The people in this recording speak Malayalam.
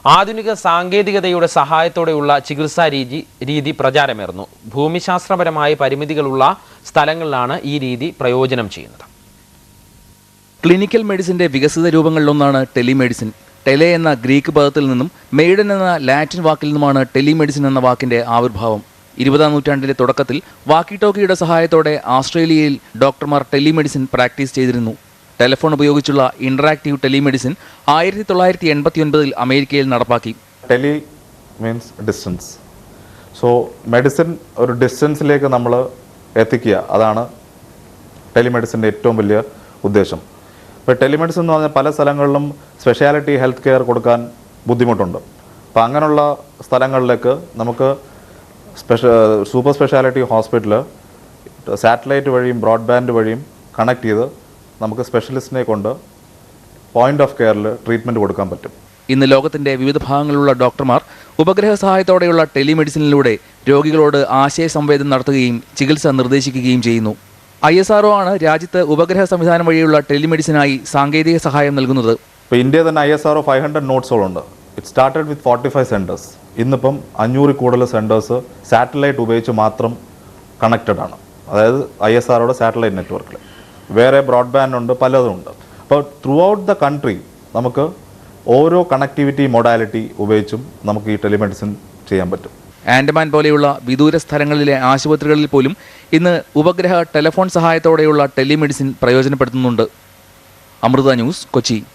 ആധുനിക സാങ്കേതികതയുടെ സഹായത്തോടെയുള്ള ചികിത്സാ രീതി പ്രചാരമേറുന്നു. ഭൂമിശാസ്ത്രപരമായ പരിമിതികളുള്ള സ്ഥലങ്ങളിലാണ് ഈ രീതി പ്രയോജനം ചെയ്യുന്നത്. ക്ലിനിക്കൽ മെഡിസിന്റെ വികസിത രൂപങ്ങളിലൊന്നാണ് ടെലിമെഡിസിൻ. ടെലെ എന്ന ഗ്രീക്ക് പദത്തിൽ നിന്നും മെയ്ഡൻ എന്ന ലാറ്റിൻ വാക്കിൽ നിന്നുമാണ് ടെലിമെഡിസിൻ എന്ന വാക്കിന്റെ ആവിർഭാവം. 20-ാം നൂറ്റാണ്ടിന്റെ തുടക്കത്തിൽ വാക്കി ടോക്കിയുടെ സഹായത്തോടെ ഓസ്ട്രേലിയയിൽ ഡോക്ടർമാർ ടെലിമെഡിസിൻ പ്രാക്ടീസ് ചെയ്തിരുന്നു. ടെലിഫോൺ ഉപയോഗിച്ചുള്ള ഇന്ററാക്റ്റീവ് ടെലിമെഡിസിൻ 1989-ൽ അമേരിക്കയിൽ നടപ്പാക്കി. Tele means distance. So medicine ഒരു ഡിസ്റ്റൻസിലേക്ക് നമ്മൾ എത്തിക്കുക, അതാണ് ടെലിമെഡിസിൻ്റെ ഏറ്റവും വലിയ ഉദ്ദേശം. ഇപ്പോൾ ടെലിമെഡിസിൻ എന്ന് പറഞ്ഞാൽ പല സ്ഥലങ്ങളിലും സ്പെഷ്യാലിറ്റി ഹെൽത്ത് കെയർ കൊടുക്കാൻ ബുദ്ധിമുട്ടുണ്ട്. അപ്പോൾ അങ്ങനെയുള്ള സ്ഥലങ്ങളിലേക്ക് നമുക്ക് സൂപ്പർ സ്പെഷ്യാലിറ്റി ഹോസ്പിറ്റൽ സാറ്റലൈറ്റ് വഴിയും ബ്രോഡ്ബാൻഡ് വഴിയും കണക്ട് ചെയ്ത് നമുക്ക് സ്പെഷ്യലിസ്റ്റിനെ കൊണ്ട് പോയിന്റ് ഓഫ് കെയറിൽ ട്രീറ്റ്മെൻറ്റ് കൊടുക്കാൻ പറ്റും. ഇന്ന് ലോകത്തിന്റെ വിവിധ ഭാഗങ്ങളിലുള്ള ഡോക്ടർമാർ ഉപഗ്രഹ സഹായത്തോടെയുള്ള ടെലിമെഡിസിനിലൂടെ രോഗികളോട് ആശയസംവേദനം നടത്തുകയും ചികിത്സ നിർദ്ദേശിക്കുകയും ചെയ്യുന്നു. ISRO ആണ് രാജ്യത്ത് ഉപഗ്രഹ സംവിധാനം വഴിയുള്ള ടെലിമെഡിസിനായി സാങ്കേതിക സഹായം നൽകുന്നത്. ഇപ്പോൾ ഇന്ത്യയിൽ തന്നെ ISRO 500 നോട്ട്സോളുണ്ട്. It started with 45 centres. ഇന്നിപ്പം 500 കൂടുതൽ സെൻറ്റേഴ്സ് സാറ്റലൈറ്റ് ഉപയോഗിച്ച് മാത്രം കണക്റ്റഡ് ആണ്. അതായത് ISROയുടെ സാറ്റലൈറ്റ് നെറ്റ്വർക്കിൽ വേറെ ബ്രോഡ്ബാൻഡ് ഉണ്ട്, പലതും ഉണ്ട്. അപ്പോൾ ത്രൂ ഔട്ട് ദ കൺട്രി നമുക്ക് ഓരോ കണക്ടിവിറ്റി മൊഡാലിറ്റി ഉപയോഗിച്ചും നമുക്ക് ഈ ടെലിമെഡിസിൻ ചെയ്യാൻ പറ്റും. ആൻഡമാൻ പോലെയുള്ള വിദൂര സ്ഥലങ്ങളിലെ ആശുപത്രികളിൽ പോലും ഇന്ന് ഉപഗ്രഹ ടെലിഫോൺ സഹായത്തോടെയുള്ള ടെലിമെഡിസിൻ പ്രയോജനപ്പെടുത്തുന്നുണ്ട്. അമൃത ന്യൂസ്, കൊച്ചി.